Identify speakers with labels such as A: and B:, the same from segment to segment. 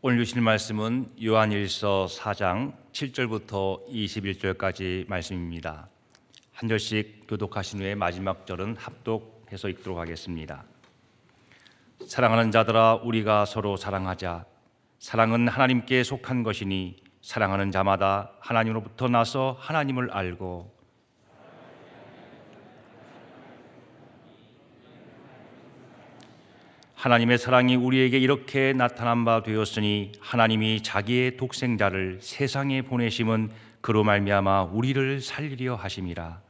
A: 오늘 주실 말씀은 요한일서 4장 7절부터 21절까지 말씀입니다. 한 절씩 교독하신 후에 마지막 절은 합독해서 읽도록 하겠습니다. 사랑하는 자들아, 우리가 서로 사랑하자. 사랑은 하나님께 속한 것이니 사랑하는 자마다 하나님으로부터 나서 하나님을 알고 하나님의 사랑이 우리에게 이렇게 나타난 바 되었으니 하나님이 자기의 독생자를 세상에 보내심은 그로 말미암아 우리를 살리려 하심이라.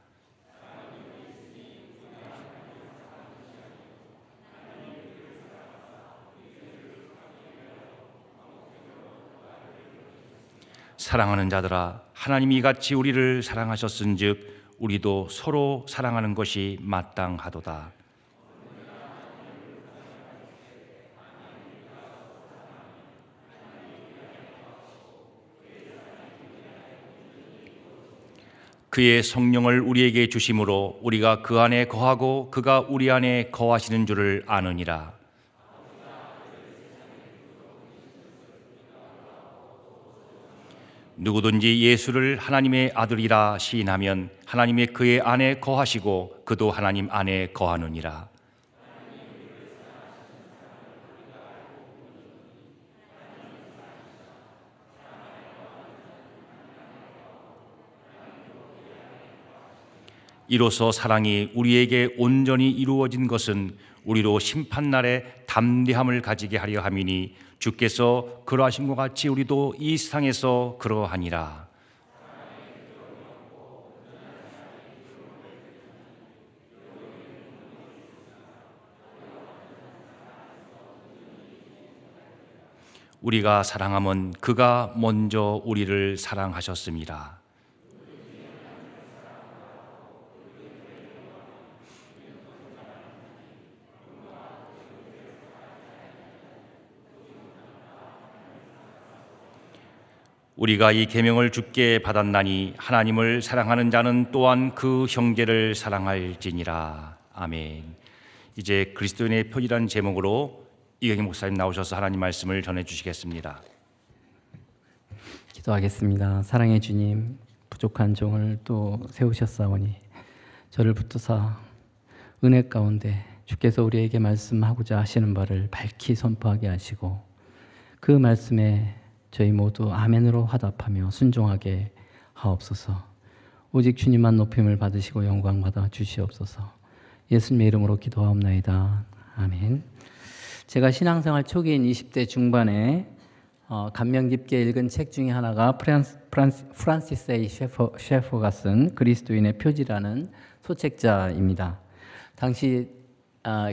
A: 사랑하는 자들아, 하나님이 이같이 우리를 사랑하셨은즉 우리도 서로 사랑하는 것이 마땅하도다. 그의 성령을 우리에게 주심으로 우리가 그 안에 거하고 그가 우리 안에 거하시는 줄을 아느니라. 누구든지 예수를 하나님의 아들이라 시인하면 하나님의 그의 안에 거하시고 그도 하나님 안에 거하느니라. 이로써 사랑이 우리에게 온전히 이루어진 것은 우리로 심판날에 담대함을 가지게 하려 함이니 주께서 그러하신 것 같이 우리도 이 세상에서 그러하니라. 우리가 사랑함은 그가 먼저 우리를 사랑하셨습니다. 우리가 이 계명을 주께 받았나니 하나님을 사랑하는 자는 또한 그 형제를 사랑할지니라. 아멘. 이제 그리스도인의 표지라는 제목으로 이경희 목사님 나오셔서 하나님 말씀을 전해주시겠습니다.
B: 기도하겠습니다. 사랑의 주님, 부족한 종을 또 세우셨사오니 저를 붙드사 은혜 가운데 주께서 우리에게 말씀하고자 하시는 바를 밝히 선포하게 하시고 그 말씀에 저희 모두 아멘으로 화답하며 순종하게 하옵소서. 오직 주님만 높임을 받으시고 영광 받아 주시옵소서. 예수님의 이름으로 기도하옵나이다. 아멘. 제가 신앙생활 초기인 20대 중반에 감명 깊게 읽은 책 중에 하나가 프란시스 A. 셰퍼가 쓴 그리스도인의 표지라는 소책자입니다. 당시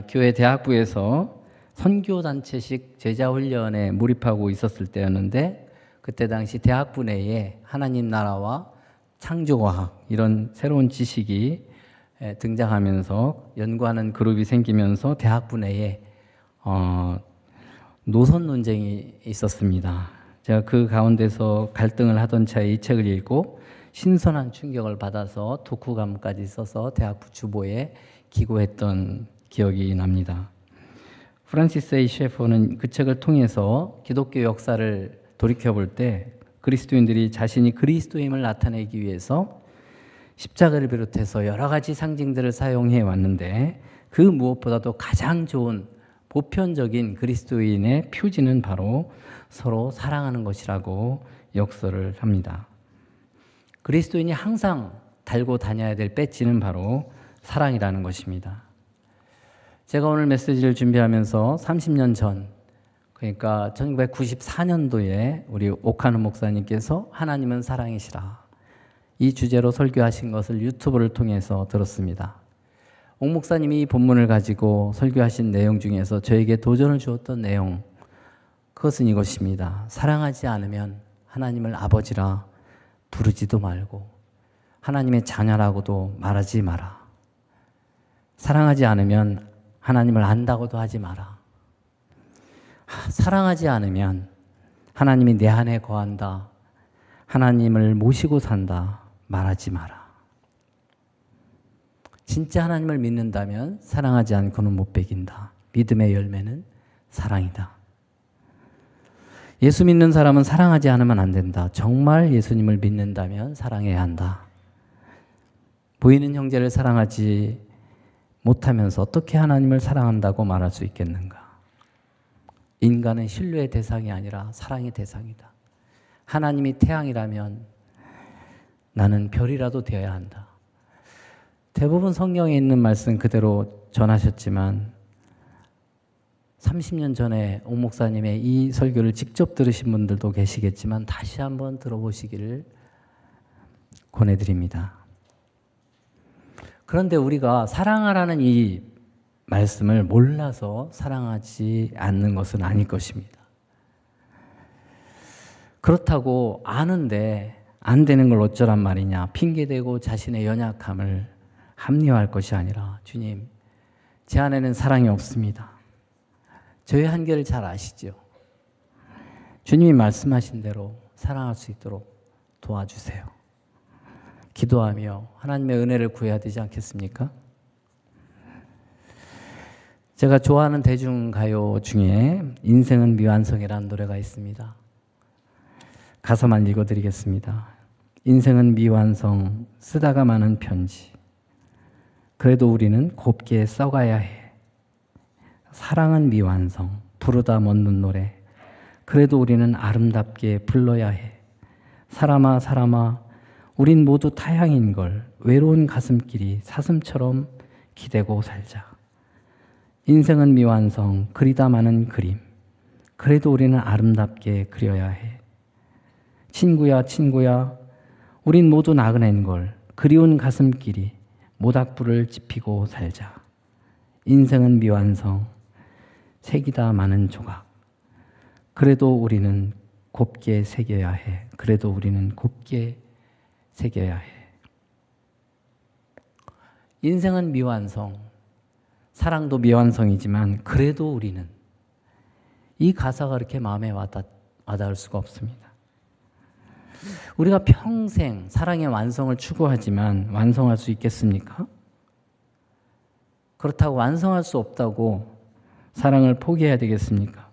B: 교회 대학부에서 선교단체식 제자훈련에 몰입하고 있었을 때였는데 그때 당시 대학부 내에 하나님 나라와 창조과학 이런 새로운 지식이 등장하면서 연구하는 그룹이 생기면서 대학부 내에 노선 논쟁이 있었습니다. 제가 그 가운데서 갈등을 하던 차에 이 책을 읽고 신선한 충격을 받아서 독후감까지 써서 대학부 주보에 기고했던 기억이 납니다. 프란시스 A. 셰퍼는 그 책을 통해서 기독교 역사를 돌이켜볼 때 그리스도인들이 자신이 그리스도임을 나타내기 위해서 십자가를 비롯해서 여러 가지 상징들을 사용해 왔는데 그 무엇보다도 가장 좋은 보편적인 그리스도인의 표지는 바로 서로 사랑하는 것이라고 역설을 합니다. 그리스도인이 항상 달고 다녀야 될 배지는 바로 사랑이라는 것입니다. 제가 오늘 메시지를 준비하면서 30년 전, 그러니까 1994년도에 우리 오카노 목사님께서 하나님은 사랑이시라 이 주제로 설교하신 것을 유튜브를 통해서 들었습니다. 옥 목사님이 이 본문을 가지고 설교하신 내용 중에서 저에게 도전을 주었던 내용, 그것은 이것입니다. 사랑하지 않으면 하나님을 아버지라 부르지도 말고 하나님의 자녀라고도 말하지 마라. 사랑하지 않으면 하나님을 안다고도 하지 마라. 사랑하지 않으면 하나님이 내 안에 거한다, 하나님을 모시고 산다 말하지 마라. 진짜 하나님을 믿는다면 사랑하지 않고는 못 배긴다. 믿음의 열매는 사랑이다. 예수 믿는 사람은 사랑하지 않으면 안 된다. 정말 예수님을 믿는다면 사랑해야 한다. 보이는 형제를 사랑하지 못하면서 어떻게 하나님을 사랑한다고 말할 수 있겠는가? 인간은 신뢰의 대상이 아니라 사랑의 대상이다. 하나님이 태양이라면 나는 별이라도 되어야 한다. 대부분 성경에 있는 말씀 그대로 전하셨지만 30년 전에 옥 목사님의 이 설교를 직접 들으신 분들도 계시겠지만 다시 한번 들어보시기를 권해드립니다. 그런데 우리가 사랑하라는 이 말씀을 몰라서 사랑하지 않는 것은 아닐 것입니다. 그렇다고 아는데 안 되는 걸 어쩌란 말이냐 핑계대고 자신의 연약함을 합리화할 것이 아니라 주님, 제 안에는 사랑이 없습니다. 저의 한계를 잘 아시죠? 주님이 말씀하신 대로 사랑할 수 있도록 도와주세요. 기도하며 하나님의 은혜를 구해야 되지 않겠습니까? 제가 좋아하는 대중가요 중에 인생은 미완성이라는 노래가 있습니다. 가사만 읽어드리겠습니다. 인생은 미완성, 쓰다가 마는 편지. 그래도 우리는 곱게 써가야 해. 사랑은 미완성, 부르다 멎는 노래. 그래도 우리는 아름답게 불러야 해. 사람아 사람아, 우린 모두 타향인걸. 외로운 가슴길이 사슴처럼 기대고 살자. 인생은 미완성, 그리다 마는 그림. 그래도 우리는 아름답게 그려야 해. 친구야 친구야, 우린 모두 나그네인걸. 그리운 가슴길이 모닥불을 지피고 살자. 인생은 미완성, 색이다 많은 조각. 그래도 우리는 곱게 새겨야 해. 그래도 우리는 곱게 새겨야 해. 인생은 미완성, 사랑도 미완성이지만 그래도 우리는, 이 가사가 그렇게 마음에 와닿을 수가 없습니다. 우리가 평생 사랑의 완성을 추구하지만 완성할 수 있겠습니까? 그렇다고 완성할 수 없다고 사랑을 포기해야 되겠습니까?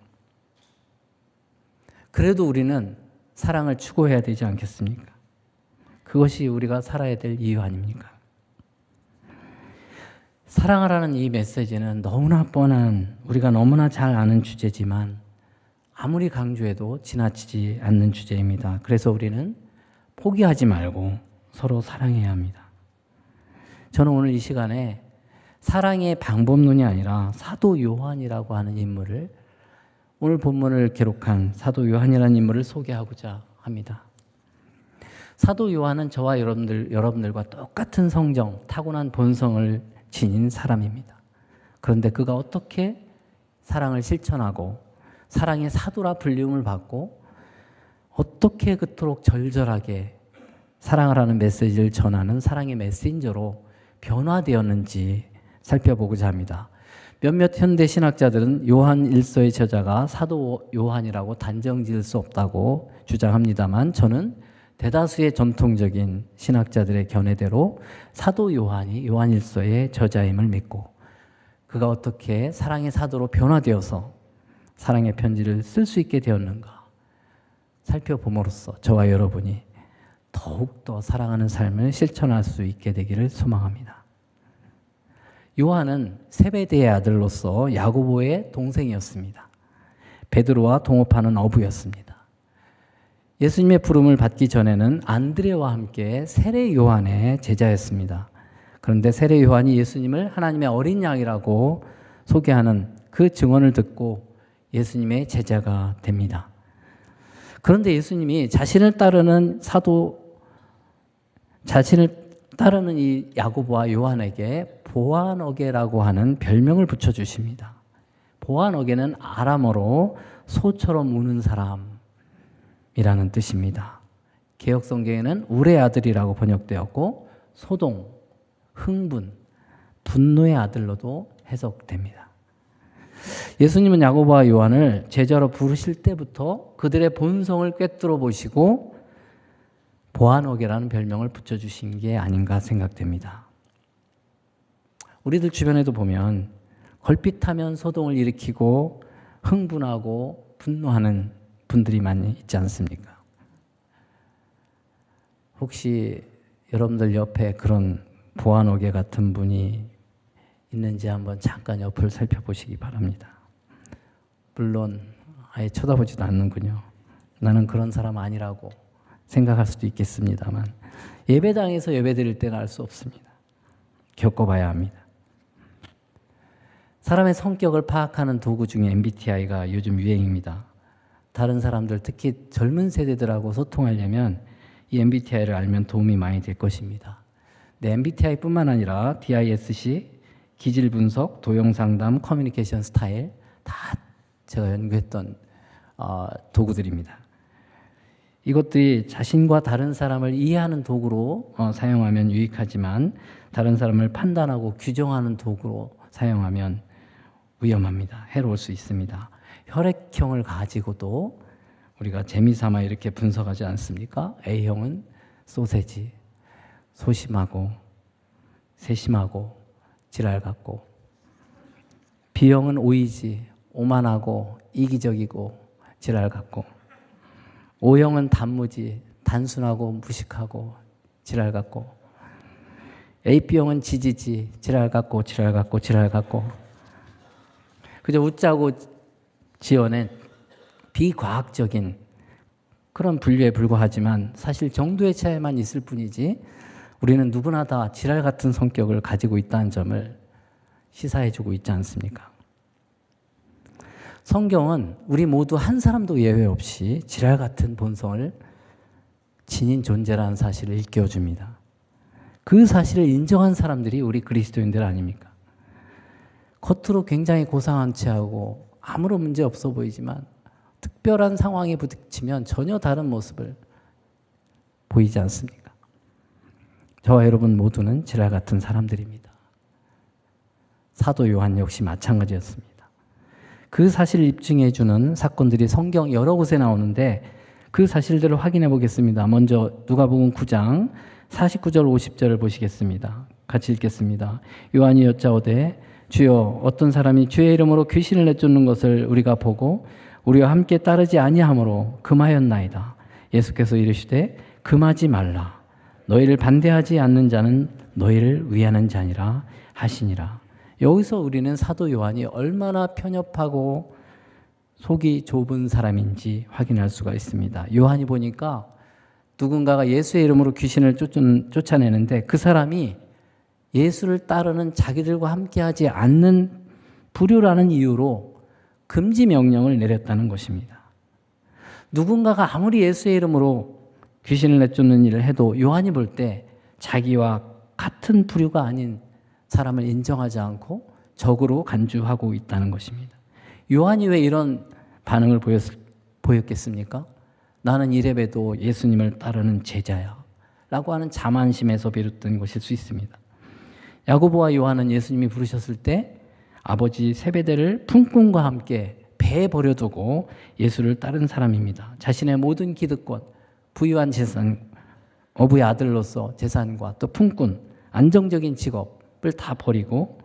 B: 그래도 우리는 사랑을 추구해야 되지 않겠습니까? 그것이 우리가 살아야 될 이유 아닙니까? 사랑하라는 이 메시지는 너무나 뻔한, 우리가 너무나 잘 아는 주제지만 아무리 강조해도 지나치지 않는 주제입니다. 그래서 우리는 포기하지 말고 서로 사랑해야 합니다. 저는 오늘 이 시간에 사랑의 방법론이 아니라 사도 요한이라고 하는 인물을, 오늘 본문을 기록한 사도 요한이라는 인물을 소개하고자 합니다. 사도 요한은 저와 여러분들과 똑같은 성정, 타고난 본성을 지닌 사람입니다. 그런데 그가 어떻게 사랑을 실천하고 사랑의 사도라 불림을 받고 어떻게 그토록 절절하게 사랑을 하는 메시지를 전하는 사랑의 메신저로 변화되었는지 살펴보고자 합니다. 몇몇 현대 신학자들은 요한 일서의 저자가 사도 요한이라고 단정 지을 수 없다고 주장합니다만 저는 대다수의 전통적인 신학자들의 견해대로 사도 요한이 요한 일서의 저자임을 믿고 그가 어떻게 사랑의 사도로 변화되어서 사랑의 편지를 쓸 수 있게 되었는가 살펴봄으로써 저와 여러분이 더욱더 사랑하는 삶을 실천할 수 있게 되기를 소망합니다. 요한은 세베대의 아들로서 야고보의 동생이었습니다. 베드로와 동업하는 어부였습니다. 예수님의 부름을 받기 전에는 안드레와 함께 세례 요한의 제자였습니다. 그런데 세례 요한이 예수님을 하나님의 어린 양이라고 소개하는 그 증언을 듣고 예수님의 제자가 됩니다. 그런데 예수님이 자신을 따르는 이 야고보와 요한에게 보아너게라고 하는 별명을 붙여주십니다. 보아너게는 아람어로 소처럼 우는 사람이라는 뜻입니다. 개역성경에는 울의 아들이라고 번역되었고 소동, 흥분, 분노의 아들로도 해석됩니다. 예수님은 야고보와 요한을 제자로 부르실 때부터 그들의 본성을 꿰뚫어 보시고 보아너게라는 별명을 붙여주신 게 아닌가 생각됩니다. 우리들 주변에도 보면 걸핏하면 소동을 일으키고 흥분하고 분노하는 분들이 많이 있지 않습니까? 혹시 여러분들 옆에 그런 보안오개 같은 분이 있는지 한번 잠깐 옆을 살펴보시기 바랍니다. 물론 아예 쳐다보지도 않는군요. 나는 그런 사람 아니라고 생각할 수도 있겠습니다만 예배당에서 예배드릴 때는 알 수 없습니다. 겪어봐야 합니다. 사람의 성격을 파악하는 도구 중에 MBTI가 요즘 유행입니다. 다른 사람들, 특히 젊은 세대들하고 소통하려면 이 MBTI를 알면 도움이 많이 될 것입니다. 네, MBTI뿐만 아니라 DISC, 기질 분석, 도형 상담, 커뮤니케이션 스타일 다 제가 연구했던 도구들입니다. 이것들이 자신과 다른 사람을 이해하는 도구로 사용하면 유익하지만 다른 사람을 판단하고 규정하는 도구로 사용하면 위험합니다. 해로울 수 있습니다. 혈액형을 가지고도 우리가 재미삼아 이렇게 분석하지 않습니까? A형은 소세지, 소심하고 세심하고 지랄 같고, B형은 오이지, 오만하고 이기적이고 지랄 같고, O형은 단무지, 단순하고 무식하고 지랄 같고, AB형은 지지지, 지랄 같고 지랄 같고 지랄 같고. 그저 웃자고 지어낸 비과학적인 그런 분류에 불과하지만 사실 정도의 차이만 있을 뿐이지 우리는 누구나 다 지랄 같은 성격을 가지고 있다는 점을 시사해주고 있지 않습니까? 성경은 우리 모두 한 사람도 예외 없이 지랄 같은 본성을 지닌 존재라는 사실을 일깨워줍니다. 그 사실을 인정한 사람들이 우리 그리스도인들 아닙니까? 겉으로 굉장히 고상한 체하고 아무런 문제 없어 보이지만 특별한 상황에 부딪히면 전혀 다른 모습을 보이지 않습니까? 저와 여러분 모두는 지랄 같은 사람들입니다. 사도 요한 역시 마찬가지였습니다. 그 사실을 입증해 주는 사건들이 성경 여러 곳에 나오는데 그 사실들을 확인해 보겠습니다. 먼저 누가복음 9장 49절 50절을 보시겠습니다. 같이 읽겠습니다. 요한이 여짜오되 주여 어떤 사람이 주의 이름으로 귀신을 내쫓는 것을 우리가 보고 우리와 함께 따르지 아니하므로 금하였나이다. 예수께서 이르시되 금하지 말라. 너희를 반대하지 않는 자는 너희를 위하는 자니라 하시니라. 여기서 우리는 사도 요한이 얼마나 편협하고 속이 좁은 사람인지 확인할 수가 있습니다. 요한이 보니까 누군가가 예수의 이름으로 귀신을 쫓아내는데 그 사람이 예수를 따르는 자기들과 함께하지 않는 불효라는 이유로 금지 명령을 내렸다는 것입니다. 누군가가 아무리 예수의 이름으로 귀신을 내쫓는 일을 해도 요한이 볼 때 자기와 같은 부류가 아닌 사람을 인정하지 않고 적으로 간주하고 있다는 것입니다. 요한이 왜 이런 반응을 보였겠습니까? 나는 이래봬도 예수님을 따르는 제자야 라고 하는 자만심에서 비롯된 것일 수 있습니다. 야고보와 요한은 예수님이 부르셨을 때 아버지 세베대를 품꾼과 함께 배에 버려두고 예수를 따른 사람입니다. 자신의 모든 기득권, 부유한 재산, 어부의 아들로서 재산과 또 품꾼, 안정적인 직업을 다 버리고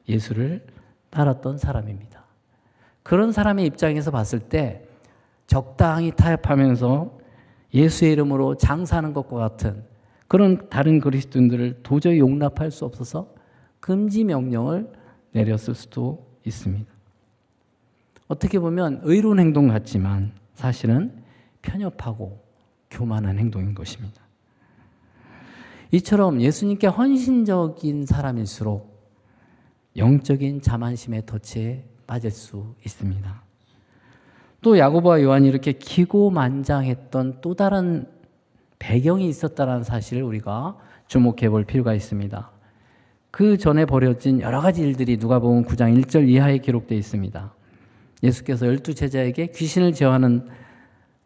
B: 예수를 따랐던 사람입니다. 그런 사람의 입장에서 봤을 때 적당히 타협하면서 예수의 이름으로 장사하는 것과 같은 그런 다른 그리스도인들을 도저히 용납할 수 없어서 금지 명령을 내렸을 수도 있습니다. 어떻게 보면 의로운 행동 같지만 사실은 편협하고 교만한 행동인 것입니다. 이처럼 예수님께 헌신적인 사람일수록 영적인 자만심의 덫에 빠질 수 있습니다. 또 야고보와 요한이 이렇게 기고만장했던 또 다른 배경이 있었다는 사실을 우리가 주목해 볼 필요가 있습니다. 그 전에 벌어진 여러 가지 일들이 누가복음 9장 1절 이하에 기록되어 있습니다. 예수께서 12제자에게 귀신을 제어하는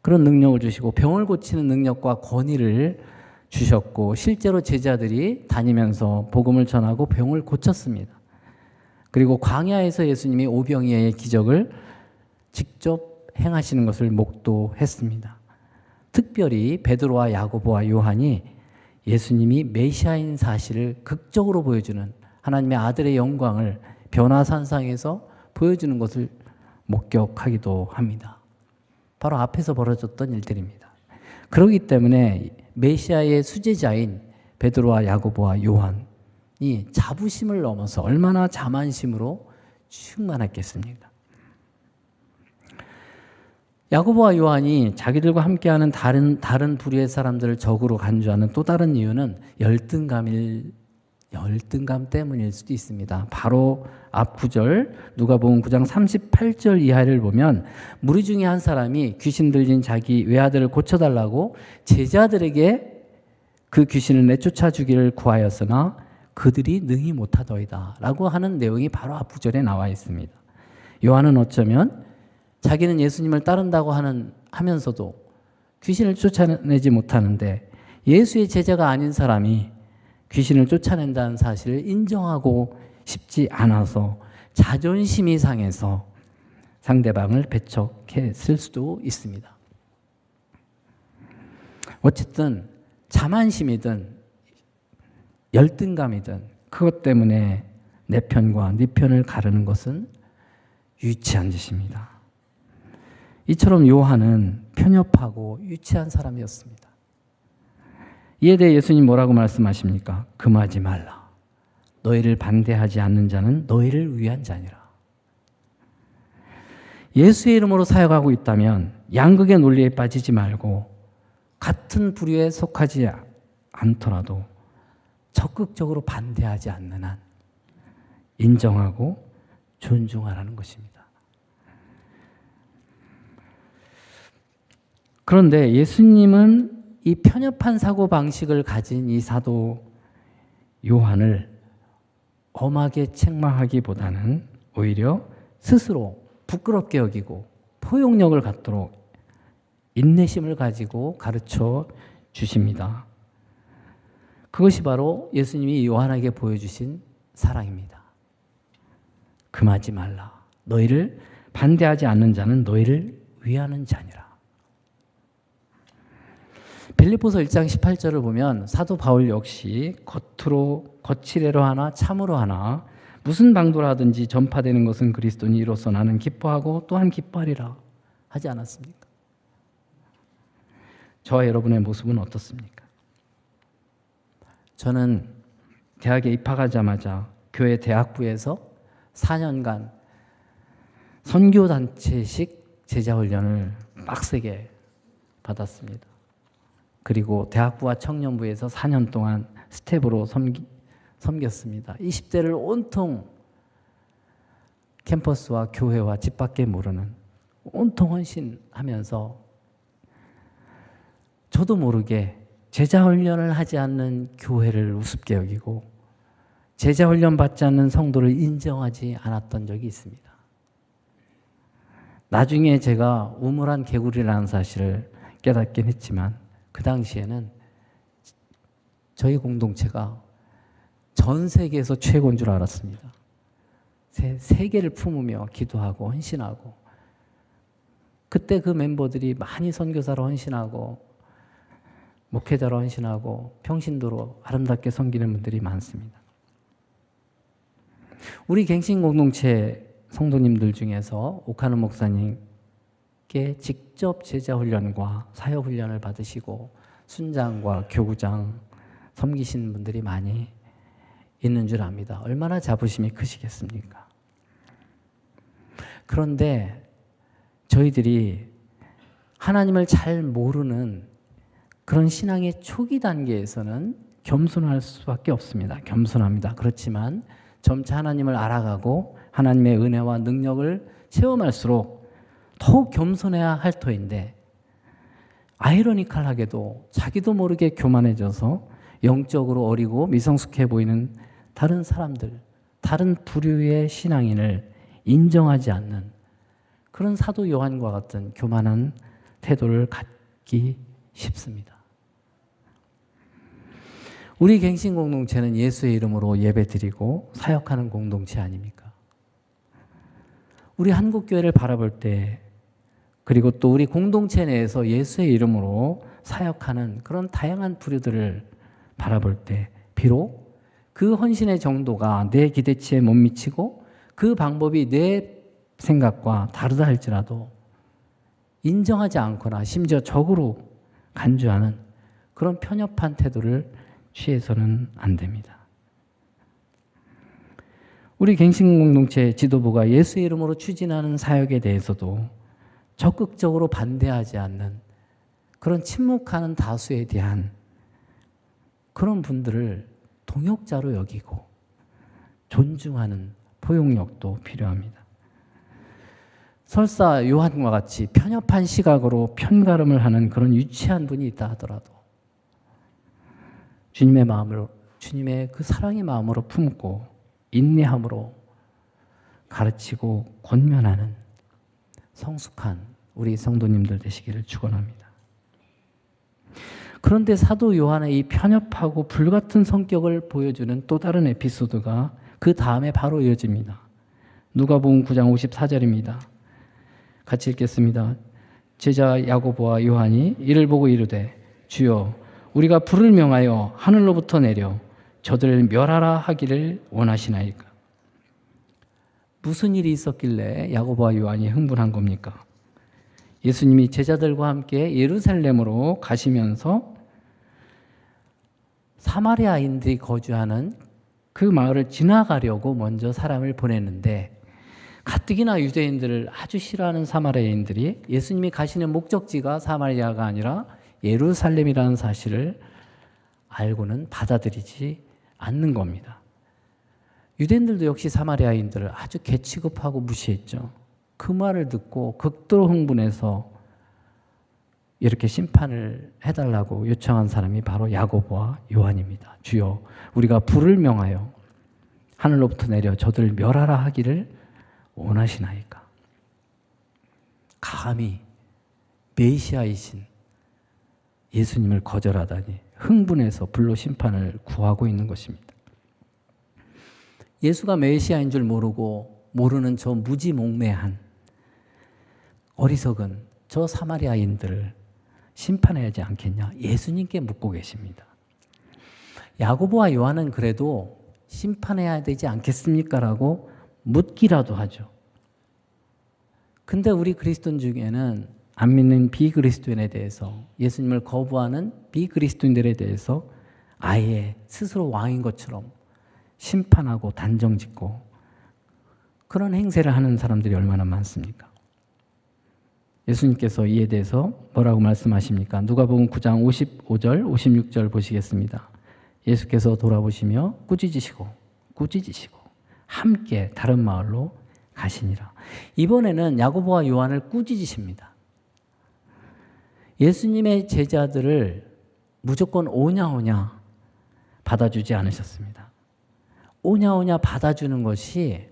B: 그런 능력을 주시고 병을 고치는 능력과 권위를 주셨고 실제로 제자들이 다니면서 복음을 전하고 병을 고쳤습니다. 그리고 광야에서 예수님이 오병이어의 기적을 직접 행하시는 것을 목도했습니다. 특별히 베드로와 야고보와 요한이 예수님이 메시아인 사실을 극적으로 보여주는 하나님의 아들의 영광을 변화산상에서 보여주는 것을 목격하기도 합니다. 바로 앞에서 벌어졌던 일들입니다. 그렇기 때문에 메시아의 수제자인 베드로와 야고보와 요한이 자부심을 넘어서 얼마나 자만심으로 충만했겠습니까? 야고보와 요한이 자기들과 함께하는 다른 부류의 사람들을 적으로 간주하는 또 다른 이유는 열등감 때문일 수도 있습니다. 바로 앞 구절 누가복음 9장 38절 이하를 보면 무리 중에 한 사람이 귀신 들린 자기 외아들을 고쳐달라고 제자들에게 그 귀신을 내쫓아 주기를 구하였으나 그들이 능히 못하더이다 라고 하는 내용이 바로 앞 구절에 나와 있습니다. 요한은 어쩌면 자기는 예수님을 따른다고 하면서도 귀신을 쫓아내지 못하는데 예수의 제자가 아닌 사람이 귀신을 쫓아낸다는 사실을 인정하고 싶지 않아서 자존심이 상해서 상대방을 배척했을 수도 있습니다. 어쨌든 자만심이든 열등감이든 그것 때문에 내 편과 네 편을 가르는 것은 유치한 짓입니다. 이처럼 요한은 편협하고 유치한 사람이었습니다. 이에 대해 예수님 뭐라고 말씀하십니까? 금하지 말라. 너희를 반대하지 않는 자는 너희를 위한 자니라. 예수의 이름으로 사역하고 있다면 양극의 논리에 빠지지 말고 같은 부류에 속하지 않더라도 적극적으로 반대하지 않는 한 인정하고 존중하라는 것입니다. 그런데 예수님은 이 편협한 사고방식을 가진 이 사도 요한을 엄하게 책망하기보다는 오히려 스스로 부끄럽게 여기고 포용력을 갖도록 인내심을 가지고 가르쳐 주십니다. 그것이 바로 예수님이 요한에게 보여주신 사랑입니다. 금하지 말라. 너희를 반대하지 않는 자는 너희를 위하는 자니라. 빌립보서 1장 18절을 보면 사도 바울 역시 겉으로 거칠애로 하나 참으로 하나 무슨 방도로 하든지 전파되는 것은 그리스도니 이로써 나는 기뻐하고 또한 기뻐하리라 하지 않았습니까? 저와 여러분의 모습은 어떻습니까? 저는 대학에 입학하자마자 교회 대학부에서 4년간 선교단체식 제자훈련을 빡세게 받았습니다. 그리고 대학부와 청년부에서 4년 동안 스텝으로 섬겼습니다. 20대를 온통 캠퍼스와 교회와 집 밖에 모르는 온통 헌신하면서 저도 모르게 제자훈련을 하지 않는 교회를 우습게 여기고 제자훈련 받지 않는 성도를 인정하지 않았던 적이 있습니다. 나중에 제가 우물한 개구리라는 사실을 깨닫긴 했지만 그 당시에는 저희 공동체가 전 세계에서 최고인 줄 알았습니다. 세계를 품으며 기도하고 헌신하고 그때 그 멤버들이 많이 선교사로 헌신하고 목회자로 헌신하고 평신도로 아름답게 섬기는 분들이 많습니다. 우리 갱신 공동체 성도님들 중에서 오카노 목사님께 직접 제자훈련과 사역훈련을 받으시고 순장과 교구장 섬기시는 분들이 많이 있는 줄 압니다. 얼마나 자부심이 크시겠습니까? 그런데 저희들이 하나님을 잘 모르는 그런 신앙의 초기 단계에서는 겸손할 수밖에 없습니다. 겸손합니다. 그렇지만 점차 하나님을 알아가고 하나님의 은혜와 능력을 체험할수록 더욱 겸손해야 할 터인데 아이러니컬하게도 자기도 모르게 교만해져서 영적으로 어리고 미성숙해 보이는 다른 사람들, 다른 부류의 신앙인을 인정하지 않는 그런 사도 요한과 같은 교만한 태도를 갖기 쉽습니다. 우리 갱신 공동체는 예수의 이름으로 예배드리고 사역하는 공동체 아닙니까? 우리 한국교회를 바라볼 때 그리고 또 우리 공동체 내에서 예수의 이름으로 사역하는 그런 다양한 부류들을 바라볼 때 비록 그 헌신의 정도가 내 기대치에 못 미치고 그 방법이 내 생각과 다르다 할지라도 인정하지 않거나 심지어 적으로 간주하는 그런 편협한 태도를 취해서는 안 됩니다. 우리 갱신공동체 지도부가 예수의 이름으로 추진하는 사역에 대해서도 적극적으로 반대하지 않는 그런 침묵하는 다수에 대한 그런 분들을 동역자로 여기고 존중하는 포용력도 필요합니다. 설사 요한과 같이 편협한 시각으로 편가름을 하는 그런 유치한 분이 있다 하더라도 주님의 마음으로, 주님의 그 사랑의 마음으로 품고 인내함으로 가르치고 권면하는 성숙한 우리 성도님들 되시기를 축원합니다. 그런데 사도 요한의 이 편협하고 불같은 성격을 보여주는 또 다른 에피소드가 그 다음에 바로 이어집니다. 누가복음 9장 54절입니다. 같이 읽겠습니다. 제자 야고보와 요한이 이를 보고 이르되 주여 우리가 불을 명하여 하늘로부터 내려 저들을 멸하라 하기를 원하시나이까. 무슨 일이 있었길래 야고보와 요한이 흥분한 겁니까? 예수님이 제자들과 함께 예루살렘으로 가시면서 사마리아인들이 거주하는 그 마을을 지나가려고 먼저 사람을 보냈는데 가뜩이나 유대인들을 아주 싫어하는 사마리아인들이 예수님이 가시는 목적지가 사마리아가 아니라 예루살렘이라는 사실을 알고는 받아들이지 않는 겁니다. 유대인들도 역시 사마리아인들을 아주 개취급하고 무시했죠. 그 말을 듣고 극도로 흥분해서 이렇게 심판을 해달라고 요청한 사람이 바로 야고보와 요한입니다. 주여 우리가 불을 명하여 하늘로부터 내려 저들을 멸하라 하기를 원하시나이까. 감히 메시아이신 예수님을 거절하다니 흥분해서 불로 심판을 구하고 있는 것입니다. 예수가 메시아인 줄 모르는 저 무지몽매한 어리석은 저 사마리아인들을 심판해야 하지 않겠냐? 예수님께 묻고 계십니다. 야고보와 요한은 그래도 심판해야 되지 않겠습니까? 라고 묻기라도 하죠. 근데 우리 그리스도인 중에는 안 믿는 비그리스도인에 대해서, 예수님을 거부하는 비그리스도인들에 대해서 아예 스스로 왕인 것처럼 심판하고 단정짓고 그런 행세를 하는 사람들이 얼마나 많습니까? 예수님께서 이에 대해서 뭐라고 말씀하십니까? 누가복음 9장 55절, 56절 보시겠습니다. 예수께서 돌아보시며 꾸짖으시고 함께 다른 마을로 가시니라. 이번에는 야고보와 요한을 꾸짖으십니다. 예수님의 제자들을 무조건 오냐오냐 받아주지 않으셨습니다. 오냐오냐 받아주는 것이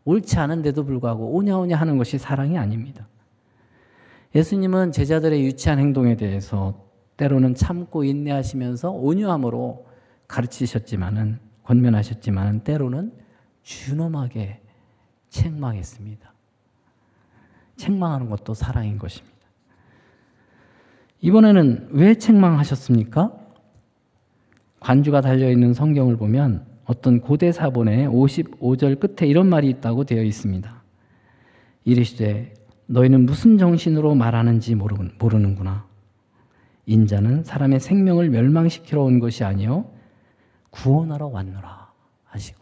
B: 옳지 않은데도 불구하고 오냐오냐 하는 것이 사랑이 아닙니다. 예수님은 제자들의 유치한 행동에 대해서 때로는 참고 인내하시면서 온유함으로 가르치셨지만은, 권면하셨지만은 때로는 준엄하게 책망했습니다. 책망하는 것도 사랑인 것입니다. 이번에는 왜 책망하셨습니까? 관주가 달려있는 성경을 보면 어떤 고대 사본의 55절 끝에 이런 말이 있다고 되어 있습니다. 이르시되 너희는 무슨 정신으로 말하는지 모르는구나. 인자는 사람의 생명을 멸망시키러 온 것이 아니요 구원하러 왔노라 하시고,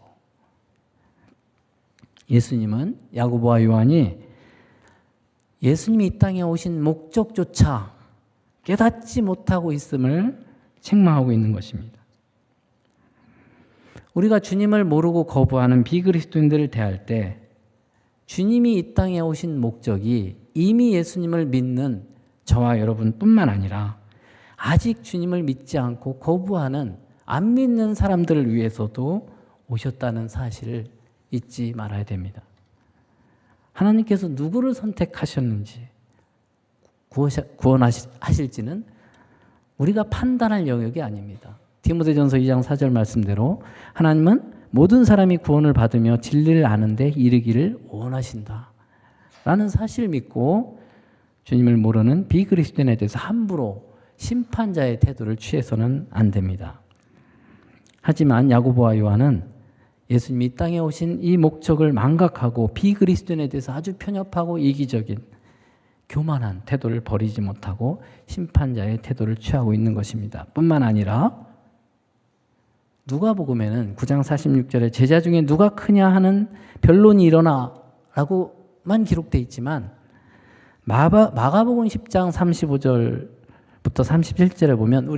B: 예수님은 야고보와 요한이 예수님이 이 땅에 오신 목적조차 깨닫지 못하고 있음을 책망하고 있는 것입니다. 우리가 주님을 모르고 거부하는 비그리스도인들을 대할 때 주님이 이 땅에 오신 목적이 이미 예수님을 믿는 저와 여러분뿐만 아니라 아직 주님을 믿지 않고 거부하는 안 믿는 사람들을 위해서도 오셨다는 사실을 잊지 말아야 됩니다. 하나님께서 누구를 선택하셨는지, 구원하실지는 우리가 판단할 영역이 아닙니다. 디모데전서 2장 4절 말씀대로 하나님은 모든 사람이 구원을 받으며 진리를 아는 데 이르기를 원하신다 라는 사실을 믿고 주님을 모르는 비그리스도인에 대해서 함부로 심판자의 태도를 취해서는 안 됩니다. 하지만 야고보와 요한은 예수님이 이 땅에 오신 이 목적을 망각하고 비그리스도인에 대해서 아주 편협하고 이기적인 교만한 태도를 버리지 못하고 심판자의 태도를 취하고 있는 것입니다. 뿐만 아니라 누가복음에는 9장 46절에 제자 중에 누가 크냐 하는 변론이 일어나 라고만 기록되어 있지만 마가복음 10장 35절부터 37절에 보면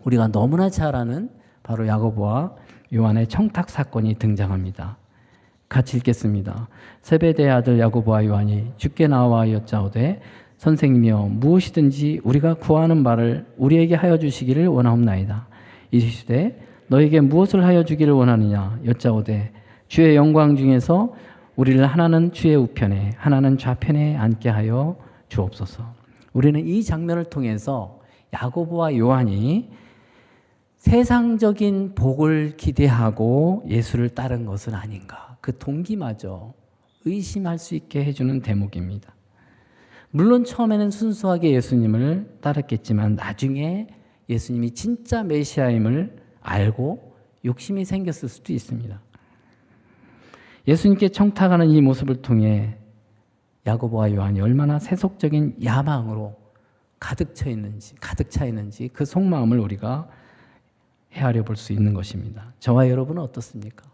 B: 우리가 너무나 잘 아는 바로 야고보와 요한의 청탁 사건이 등장합니다. 같이 읽겠습니다. 세베대의 아들 야고보와 요한이 주께 나와 여짜오되 선생님이여 무엇이든지 우리가 구하는 바를 우리에게 하여 주시기를 원하옵나이다. 이르시되 너에게 무엇을 하여 주기를 원하느냐 여짜오되 주의 영광 중에서 우리를 하나는 주의 우편에 하나는 좌편에 앉게 하여 주옵소서. 우리는 이 장면을 통해서 야고보와 요한이 세상적인 복을 기대하고 예수를 따른 것은 아닌가, 그 동기마저 의심할 수 있게 해주는 대목입니다. 물론 처음에는 순수하게 예수님을 따랐겠지만 나중에 예수님이 진짜 메시아임을 알고 욕심이 생겼을 수도 있습니다. 예수님께 청탁하는 이 모습을 통해 야고보와 요한이 얼마나 세속적인 야망으로 가득 차 있는지 그 속마음을 우리가 헤아려 볼 수 있는 것입니다. 저와 여러분은 어떻습니까?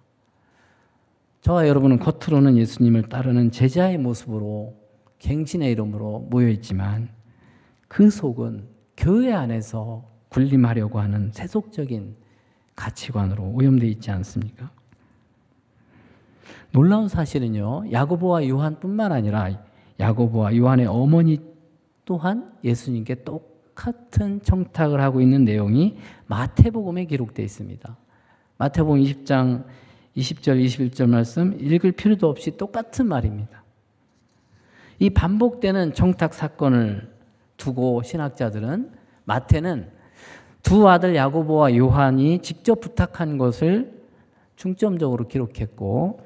B: 저와 여러분은 겉으로는 예수님을 따르는 제자의 모습으로 갱신의 이름으로 모여있지만 그 속은 교회 안에서 군림하려고 하는 세속적인 가치관으로 오염되어 있지 않습니까? 놀라운 사실은요, 야고보와 요한뿐만 아니라 야고보와 요한의 어머니 또한 예수님께 똑같은 청탁을 하고 있는 내용이 마태복음에 기록되어 있습니다. 마태복음 20장 20절 21절 말씀 읽을 필요도 없이 똑같은 말입니다. 이 반복되는 청탁 사건을 두고 신학자들은 마태는 두 아들 야고보와 요한이 직접 부탁한 것을 중점적으로 기록했고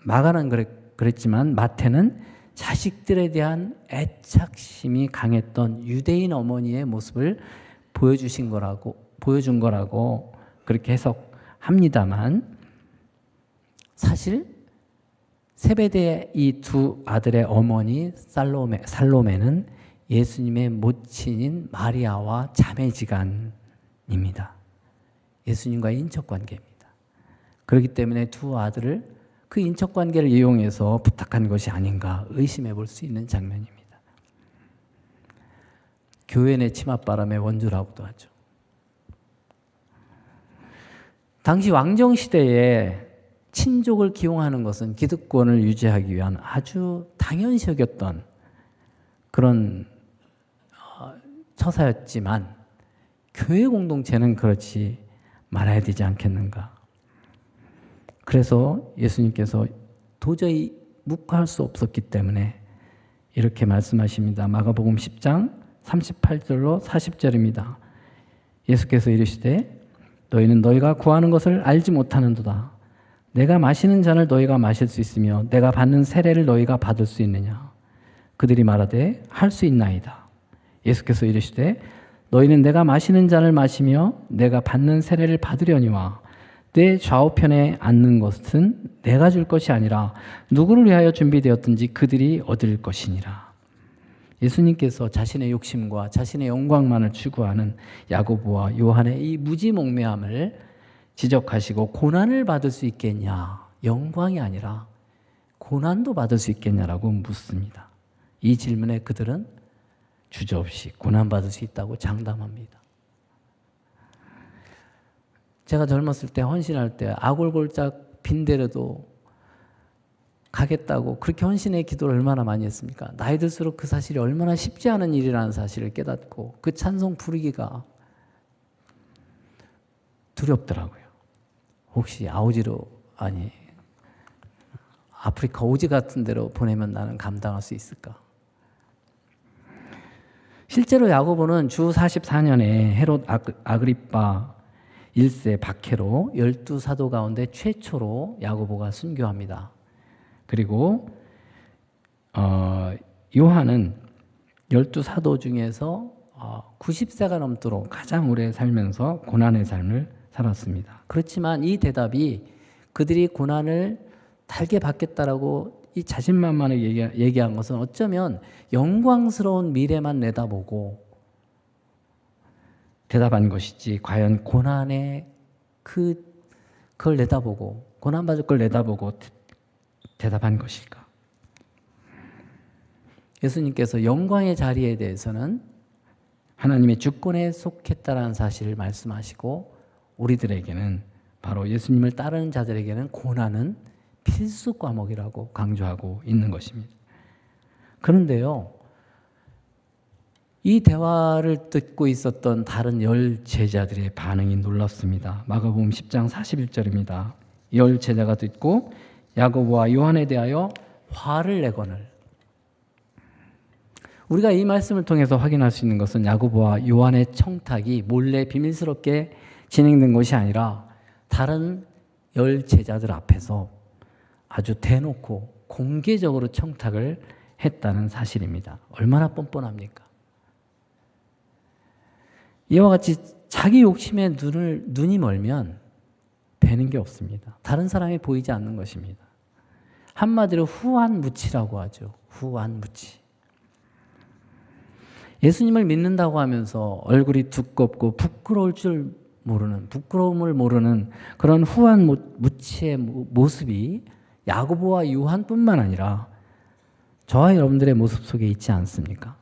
B: 마가는 그랬지만 마태는 자식들에 대한 애착심이 강했던 유대인 어머니의 모습을 보여준 거라고 그렇게 해석합니다만 사실 세베대의 이 두 아들의 어머니 살로메는 예수님의 모친인 마리아와 자매지간입니다. 예수님과의 인척관계입니다. 그렇기 때문에 두 아들을 그 인척관계를 이용해서 부탁한 것이 아닌가 의심해 볼 수 있는 장면입니다. 교회 내 치맛바람의 원조라고도 하죠. 당시 왕정시대에 친족을 기용하는 것은 기득권을 유지하기 위한 아주 당연시 여겼던 그런 처사였지만 교회 공동체는 그렇지 말아야 되지 않겠는가. 그래서 예수님께서 도저히 묵과할 수 없었기 때문에 이렇게 말씀하십니다. 마가복음 10장 38절로 40절입니다. 예수께서 이르시되 너희는 너희가 구하는 것을 알지 못하는도다. 내가 마시는 잔을 너희가 마실 수 있으며 내가 받는 세례를 너희가 받을 수 있느냐. 그들이 말하되 할 수 있나이다. 예수께서 이르시되 너희는 내가 마시는 잔을 마시며 내가 받는 세례를 받으려니와 내 좌우편에 앉는 것은 내가 줄 것이 아니라 누구를 위하여 준비되었든지 그들이 얻을 것이니라. 예수님께서 자신의 욕심과 자신의 영광만을 추구하는 야고보와 요한의 이 무지몽매함을 지적하시고 고난을 받을 수 있겠냐, 영광이 아니라 고난도 받을 수 있겠냐라고 묻습니다. 이 질문에 그들은 주저없이 고난받을 수 있다고 장담합니다. 제가 젊었을 때 헌신할 때 아골골짝 빈대라도 가겠다고 그렇게 헌신의 기도를 얼마나 많이 했습니까? 나이 들수록 그 사실이 얼마나 쉽지 않은 일이라는 사실을 깨닫고 그 찬송 부르기가 두렵더라고요. 혹시 아프리카 오지 같은 데로 보내면 나는 감당할 수 있을까? 실제로 야고보는 주 44년에 헤롯 아그리빠 1세 박해로 12사도 가운데 최초로 야고보가 순교합니다. 그리고 요한은 12사도 중에서 90세가 넘도록 가장 오래 살면서 고난의 삶을 살았습니다. 그렇지만 이 대답이 그들이 고난을 달게 받겠다라고 이 자신만만하게 얘기한 것은 어쩌면 영광스러운 미래만 내다보고 대답한 것이지 과연 고난의 그걸 내다보고 고난받을 걸 내다보고 대답한 것일까? 예수님께서 영광의 자리에 대해서는 하나님의 주권에 속했다라는 사실을 말씀하시고 우리들에게는 바로 예수님을 따르는 자들에게는 고난은 필수 과목이라고 강조하고 있는 것입니다. 그런데요, 이 대화를 듣고 있었던 다른 10 제자들의 반응이 놀랍습니다. 마가복음 10장 41절입니다. 10 제자가 듣고 야고보와 요한에 대하여 화를 내거늘. 우리가 이 말씀을 통해서 확인할 수 있는 것은 야고보와 요한의 청탁이 몰래 비밀스럽게 진행된 것이 아니라 다른 10 제자들 앞에서 아주 대놓고 공개적으로 청탁을 했다는 사실입니다. 얼마나 뻔뻔합니까? 이와 같이 자기 욕심에 눈이 멀면 되는 게 없습니다. 다른 사람이 보이지 않는 것입니다. 한마디로 후한무치라고 하죠. 후한무치. 예수님을 믿는다고 하면서 얼굴이 두껍고 부끄러움을 모르는 그런 후한무치의 모습이 야고보와 요한뿐만 아니라 저와 여러분들의 모습 속에 있지 않습니까?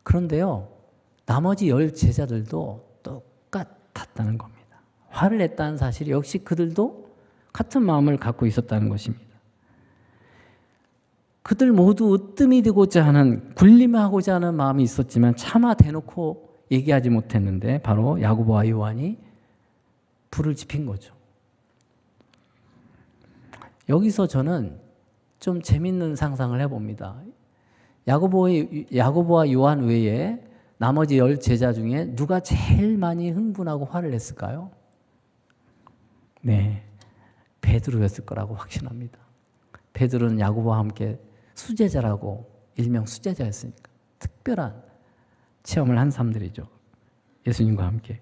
B: 그런데요, 나머지 10 제자들도 똑같았다는 겁니다. 화를 냈다는 사실이 역시 그들도 같은 마음을 갖고 있었다는 것입니다. 그들 모두 으뜸이 되고자 하는, 군림하고자 하는 마음이 있었지만 차마 대놓고 얘기하지 못했는데 바로 야고보와 요한이 불을 지핀 거죠. 여기서 저는 좀 재밌는 상상을 해봅니다. 야고보와 요한 외에 나머지 10 제자 중에 누가 제일 많이 흥분하고 화를 냈을까요? 네, 베드로였을 거라고 확신합니다. 베드로는 야고보와 함께 수제자라고 일명 수제자였으니까 특별한 체험을 한 사람들이죠. 예수님과 함께.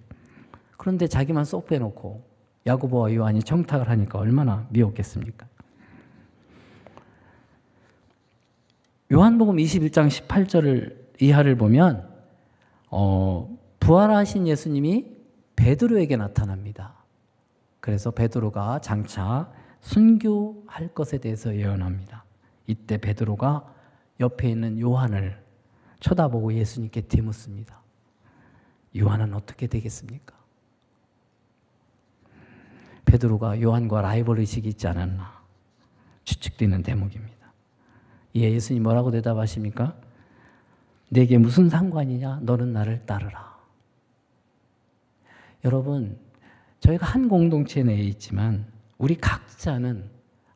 B: 그런데 자기만 쏙 빼놓고 야고보와 요한이 청탁을 하니까 얼마나 미웠겠습니까? 요한복음 21장 18절 이하를 보면 부활하신 예수님이 베드로에게 나타납니다. 그래서 베드로가 장차 순교할 것에 대해서 예언합니다. 이때 베드로가 옆에 있는 요한을 쳐다보고 예수님께 되묻습니다. 요한은 어떻게 되겠습니까? 베드로가 요한과 라이벌 의식이 있지 않았나 추측되는 대목입니다. 이에 예수님 뭐라고 대답하십니까? 내게 무슨 상관이냐? 너는 나를 따르라. 여러분, 저희가 한 공동체 내에 있지만 우리 각자는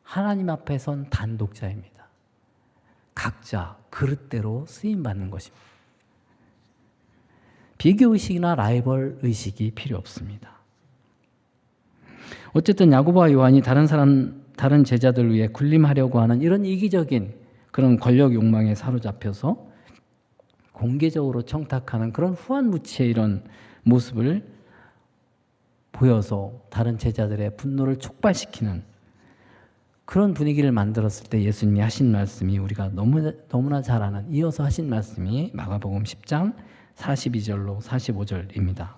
B: 하나님 앞에 선 단독자입니다. 각자 그릇대로 쓰임받는 것입니다. 비교의식이나 라이벌 의식이 필요 없습니다. 어쨌든 야고보와 요한이 다른 제자들 위해 군림하려고 하는 이런 이기적인 그런 권력 욕망에 사로잡혀서 공개적으로 청탁하는 그런 후한무치의 이런 모습을 보여서 다른 제자들의 분노를 촉발시키는 그런 분위기를 만들었을 때 예수님이 하신 말씀이 우리가 너무나 잘 아는, 이어서 하신 말씀이 마가복음 10장 42절로 45절입니다.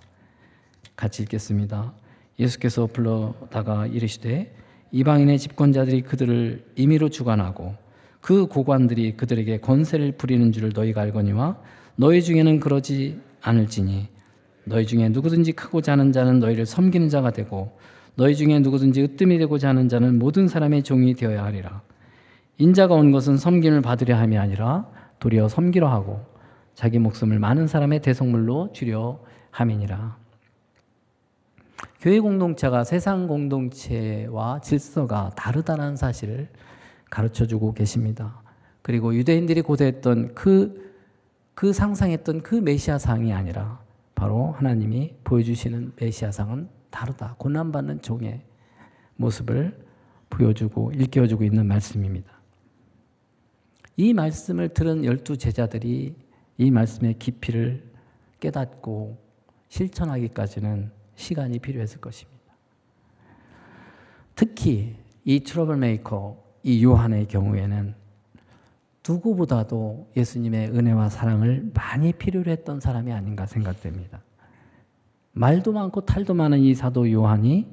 B: 같이 읽겠습니다. 예수께서 불러다가 이르시되 이방인의 집권자들이 그들을 임의로 주관하고 그 고관들이 그들에게 권세를 부리는 줄을 너희가 알거니와 너희 중에는 그러지 않을지니 너희 중에 누구든지 크고자 하는 자는 너희를 섬기는 자가 되고 너희 중에 누구든지 으뜸이 되고자 하는 자는 모든 사람의 종이 되어야 하리라. 인자가 온 것은 섬김을 받으려 함이 아니라 도리어 섬기려 하고 자기 목숨을 많은 사람의 대속물로 주려 함이니라. 교회 공동체가 세상 공동체와 질서가 다르다는 사실을 가르쳐주고 계십니다. 그리고 유대인들이 고대했던 그 상상했던 그 메시아상이 아니라 바로 하나님이 보여주시는 메시아상은 다르다. 고난받는 종의 모습을 보여주고 일깨워주고 있는 말씀입니다. 이 말씀을 들은 12 제자들이 이 말씀의 깊이를 깨닫고 실천하기까지는 시간이 필요했을 것입니다. 특히 이 트러블 메이커 이 요한의 경우에는 누구보다도 예수님의 은혜와 사랑을 많이 필요로 했던 사람이 아닌가 생각됩니다. 말도 많고 탈도 많은 이 사도 요한이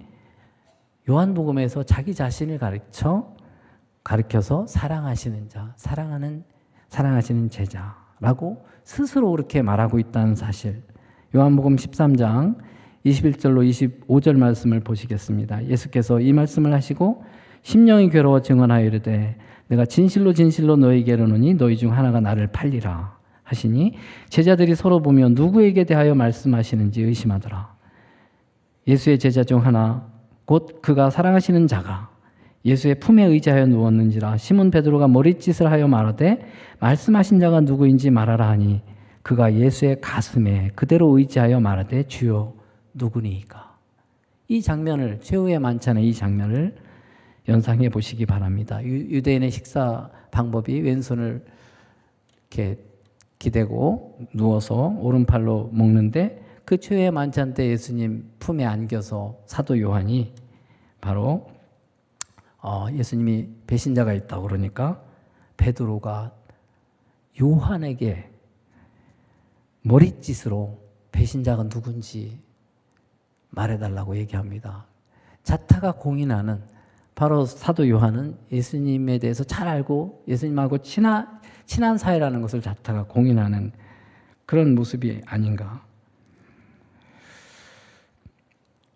B: 요한복음에서 자기 자신을 가르쳐서 사랑하시는 자, 사랑하시는 제자라고 스스로 그렇게 말하고 있다는 사실. 요한복음 13장 21절로 25절 말씀을 보시겠습니다. 예수께서 이 말씀을 하시고 심령이 괴로워 증언하여 이르되 내가 진실로 진실로 너희에게 이르노니 너희 중 하나가 나를 팔리라 하시니 제자들이 서로 보며 누구에게 대하여 말씀하시는지 의심하더라. 예수의 제자 중 하나 곧 그가 사랑하시는 자가 예수의 품에 의지하여 누웠는지라. 시몬 베드로가 머릿짓을 하여 말하되 말씀하신 자가 누구인지 말하라 하니 그가 예수의 가슴에 그대로 의지하여 말하되 주여 누구니이까. 이 장면을, 최후의 만찬의 이 장면을 연상해 보시기 바랍니다. 유대인의 식사 방법이 왼손을 이렇게 기대고 누워서 오른팔로 먹는데 그 최후의 만찬 때 예수님 품에 안겨서 사도 요한이 바로 예수님이 배신자가 있다고 그러니까 베드로가 요한에게 머릿짓으로 배신자가 누군지 말해달라고 얘기합니다. 자타가 공인하는 바로 사도 요한은 예수님에 대해서 잘 알고 예수님하고 친한 사이라는 것을 자타가 공인하는 그런 모습이 아닌가.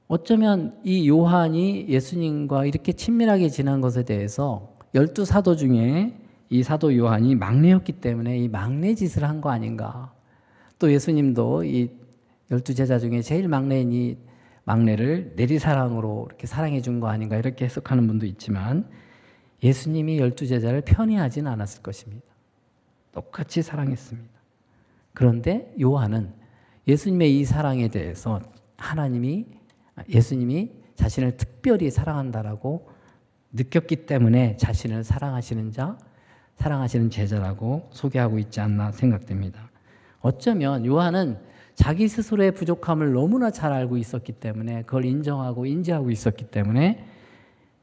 B: 어쩌면 이 요한이 예수님과 이렇게 친밀하게 지난 것에 대해서 12사도 중에 이 사도 요한이 막내였기 때문에 이 막내 짓을 한 거 아닌가. 또 예수님도 이 12제자 중에 제일 막내인 이 막내를 내리사랑으로 이렇게 사랑해 준 거 아닌가 이렇게 해석하는 분도 있지만 예수님이 12제자를 편애하진 않았을 것입니다. 똑같이 사랑했습니다. 그런데 요한은 예수님의 이 사랑에 대해서 예수님이 자신을 특별히 사랑한다라고 느꼈기 때문에 자신을 사랑하시는 자, 사랑하시는 제자라고 소개하고 있지 않나 생각됩니다. 어쩌면 요한은 자기 스스로의 부족함을 너무나 잘 알고 있었기 때문에 그걸 인정하고 인지하고 있었기 때문에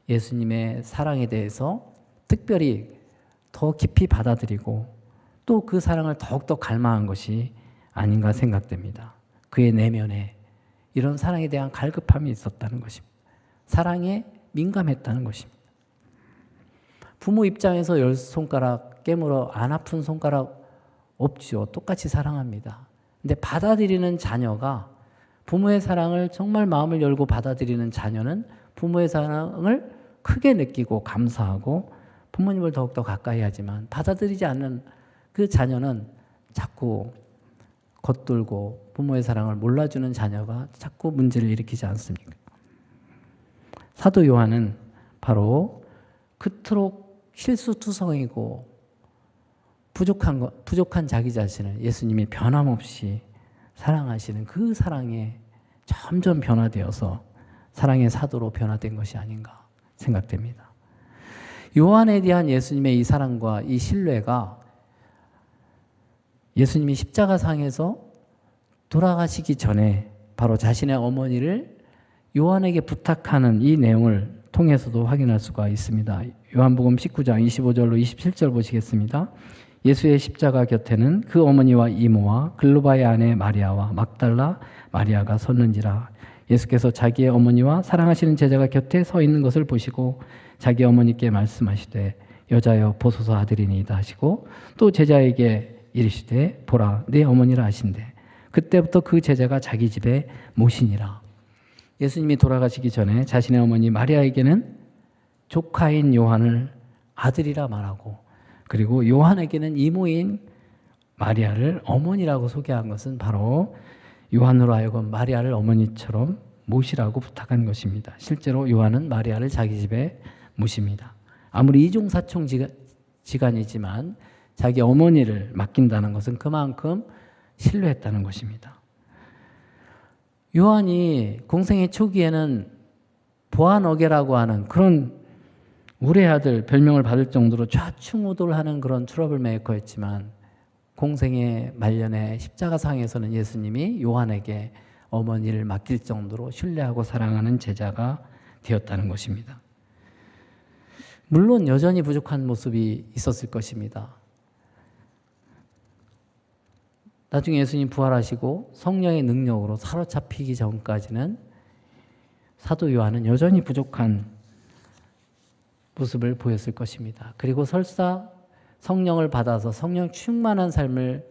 B: 예수님의 사랑에 대해서 특별히 더 깊이 받아들이고 또 그 사랑을 더욱더 갈망한 것이 아닌가 생각됩니다. 그의 내면에 이런 사랑에 대한 갈급함이 있었다는 것입니다. 사랑에 민감했다는 것입니다. 부모 입장에서 10손가락 깨물어 안 아픈 손가락 없죠. 똑같이 사랑합니다. 근데 받아들이는 자녀가 부모의 사랑을 정말 마음을 열고 받아들이는 자녀는 부모의 사랑을 크게 느끼고 감사하고 부모님을 더욱더 가까이 하지만 받아들이지 않는 그 자녀는 자꾸 겉돌고 부모의 사랑을 몰라주는 자녀가 자꾸 문제를 일으키지 않습니까? 사도 요한은 바로 그토록 실수투성이고 부족한 자기 자신을 예수님이 변함없이 사랑하시는 그 사랑에 점점 변화되어서 사랑의 사도로 변화된 것이 아닌가 생각됩니다. 요한에 대한 예수님의 이 사랑과 이 신뢰가 예수님이 십자가상에서 돌아가시기 전에 바로 자신의 어머니를 요한에게 부탁하는 이 내용을 통해서도 확인할 수가 있습니다. 요한복음 19장 25절로 27절 보시겠습니다. 예수의 십자가 곁에는 그 어머니와 이모와 글로바의 아내 마리아와 막달라 마리아가 섰는지라. 예수께서 자기의 어머니와 사랑하시는 제자가 곁에 서 있는 것을 보시고 자기 어머니께 말씀하시되 여자여 보소서 아들이니이다 하시고 또 제자에게 이르시되 보라 네 어머니라 하신대. 그때부터 그 제자가 자기 집에 모시니라. 예수님이 돌아가시기 전에 자신의 어머니 마리아에게는 조카인 요한을 아들이라 말하고 그리고 요한에게는 이모인 마리아를 어머니라고 소개한 것은 바로 요한으로 하여금 마리아를 어머니처럼 모시라고 부탁한 것입니다. 실제로 요한은 마리아를 자기 집에 모십니다. 아무리 이중사촌지간이지만 자기 어머니를 맡긴다는 것은 그만큼 신뢰했다는 것입니다. 요한이 공생의 초기에는 보아너게라고 하는 그런 우레아들 별명을 받을 정도로 좌충우돌하는 그런 트러블 메이커였지만 공생의 말년에 십자가상에서는 예수님이 요한에게 어머니를 맡길 정도로 신뢰하고 사랑하는 제자가 되었다는 것입니다. 물론 여전히 부족한 모습이 있었을 것입니다. 나중에 예수님 부활하시고 성령의 능력으로 사로잡히기 전까지는 사도 요한은 여전히 부족한 모습을 보였을 것입니다. 그리고 설사 성령을 받아서 성령 충만한 삶을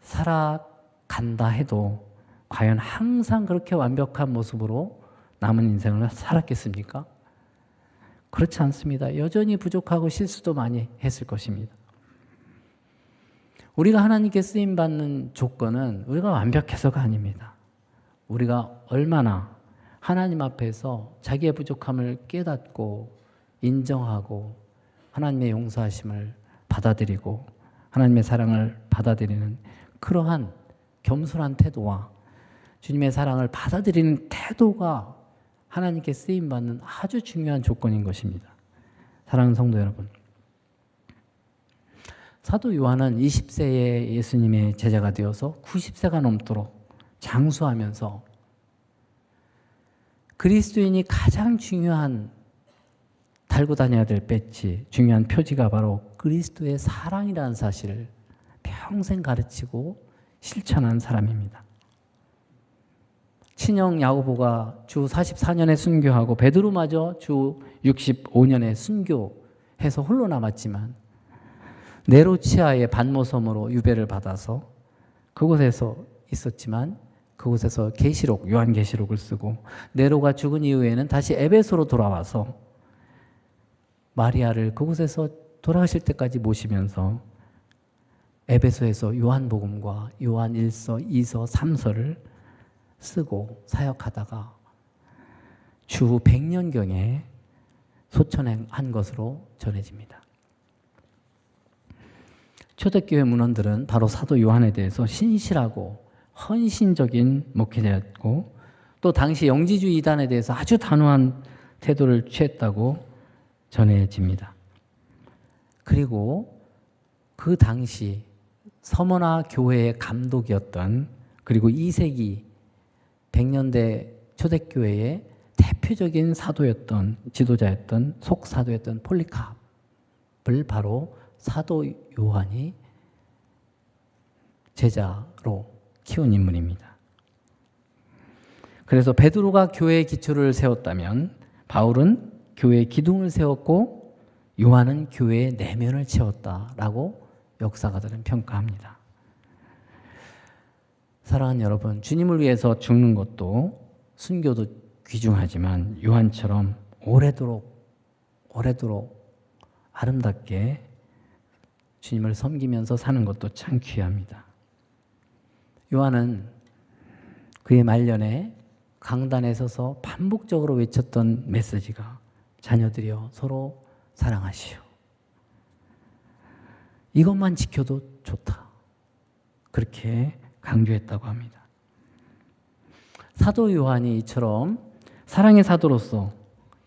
B: 살아간다 해도 과연 항상 그렇게 완벽한 모습으로 남은 인생을 살았겠습니까? 그렇지 않습니다. 여전히 부족하고 실수도 많이 했을 것입니다. 우리가 하나님께 쓰임받는 조건은 우리가 완벽해서가 아닙니다. 우리가 얼마나 하나님 앞에서 자기의 부족함을 깨닫고 인정하고 하나님의 용서하심을 받아들이고 하나님의 사랑을 받아들이는 그러한 겸손한 태도와 주님의 사랑을 받아들이는 태도가 하나님께 쓰임받는 아주 중요한 조건인 것입니다. 사랑하는 성도 여러분, 사도 요한은 20세에 예수님의 제자가 되어서 90세가 넘도록 장수하면서 그리스도인이 가장 중요한 달고 다녀야 될 배지, 중요한 표지가 바로 그리스도의 사랑이라는 사실을 평생 가르치고 실천한 사람입니다. 친형 야고보가 주 44년에 순교하고 베드로마저 주 65년에 순교해서 홀로 남았지만 네로치아의 반모섬으로 유배를 받아서 그곳에서 있었지만 그곳에서 계시록, 요한계시록을 쓰고 네로가 죽은 이후에는 다시 에베소로 돌아와서 마리아를 그곳에서 돌아가실 때까지 모시면서 에베소에서 요한복음과 요한 1서, 2서, 3서를 쓰고 사역하다가 주 100년경에 소천한 것으로 전해집니다. 초대교회 문헌들은 바로 사도 요한에 대해서 신실하고 헌신적인 목회자였고 또 당시 영지주의 이단에 대해서 아주 단호한 태도를 취했다고 전해집니다. 그리고 그 당시 서머나 교회의 감독이었던 그리고 2세기 100년대 초대교회의 대표적인 사도였던 지도자였던 속사도였던 폴리캅을 바로 사도 요한이 제자로 키운 인물입니다. 그래서 베드로가 교회의 기초를 세웠다면 바울은 교회의 기둥을 세웠고 요한은 교회의 내면을 채웠다라고 역사가들은 평가합니다. 사랑하는 여러분, 주님을 위해서 죽는 것도 순교도 귀중하지만 요한처럼 오래도록 아름답게 주님을 섬기면서 사는 것도 참 귀합니다. 요한은 그의 말년에 강단에 서서 반복적으로 외쳤던 메시지가 자녀들이여 서로 사랑하시오. 이것만 지켜도 좋다. 그렇게 강조했다고 합니다. 사도 요한이 이처럼 사랑의 사도로서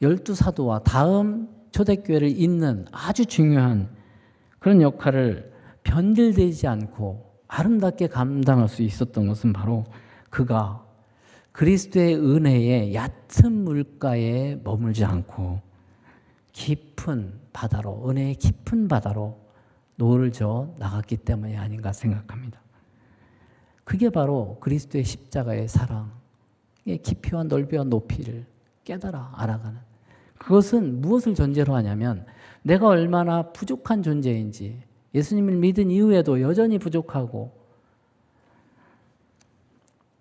B: 12사도와 다음 초대교회를 잇는 아주 중요한 그런 역할을 변질되지 않고 아름답게 감당할 수 있었던 것은 바로 그가 그리스도의 은혜의 얕은 물가에 머물지 않고 깊은 바다로, 은혜의 깊은 바다로 노를 저어 나갔기 때문이 아닌가 생각합니다. 그게 바로 그리스도의 십자가의 사랑의 깊이와 넓이와 높이를 깨달아 알아가는, 그것은 무엇을 전제로 하냐면 내가 얼마나 부족한 존재인지, 예수님을 믿은 이후에도 여전히 부족하고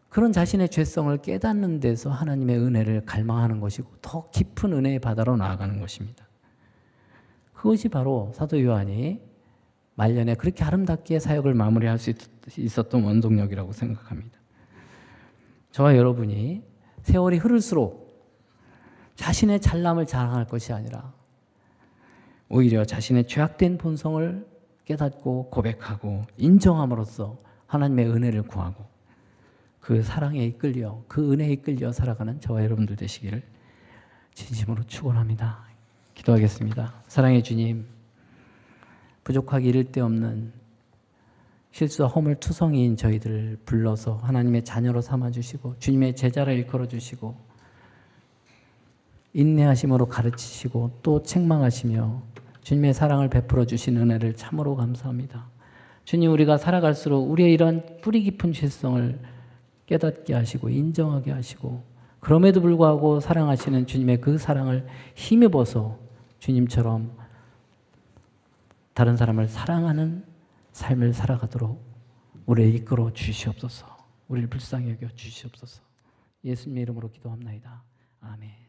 B: 그런 자신의 죄성을 깨닫는 데서 하나님의 은혜를 갈망하는 것이고 더 깊은 은혜의 바다로 나아가는 것입니다. 그것이 바로 사도 요한이 말년에 그렇게 아름답게 사역을 마무리할 수 있었던 원동력이라고 생각합니다. 저와 여러분이 세월이 흐를수록 자신의 잘남을 자랑할 것이 아니라 오히려 자신의 죄악된 본성을 깨닫고 고백하고 인정함으로써 하나님의 은혜를 구하고 그 사랑에 이끌려, 그 은혜에 이끌려 살아가는 저와 여러분들 되시기를 진심으로 축원합니다. 기도하겠습니다. 사랑의 주님, 부족하기 이를 데 없는 실수와 허물투성이인 저희들을 불러서 하나님의 자녀로 삼아주시고 주님의 제자를 일컬어 주시고 인내하심으로 가르치시고 또 책망하시며 주님의 사랑을 베풀어 주신 은혜를 참으로 감사합니다. 주님, 우리가 살아갈수록 우리의 이런 뿌리 깊은 죄성을 깨닫게 하시고 인정하게 하시고 그럼에도 불구하고 사랑하시는 주님의 그 사랑을 힘입어서 주님처럼 다른 사람을 사랑하는 삶을 살아가도록 우리를 이끌어 주시옵소서. 우리를 불쌍히 여겨 주시옵소서. 예수님의 이름으로 기도합나이다. 아멘.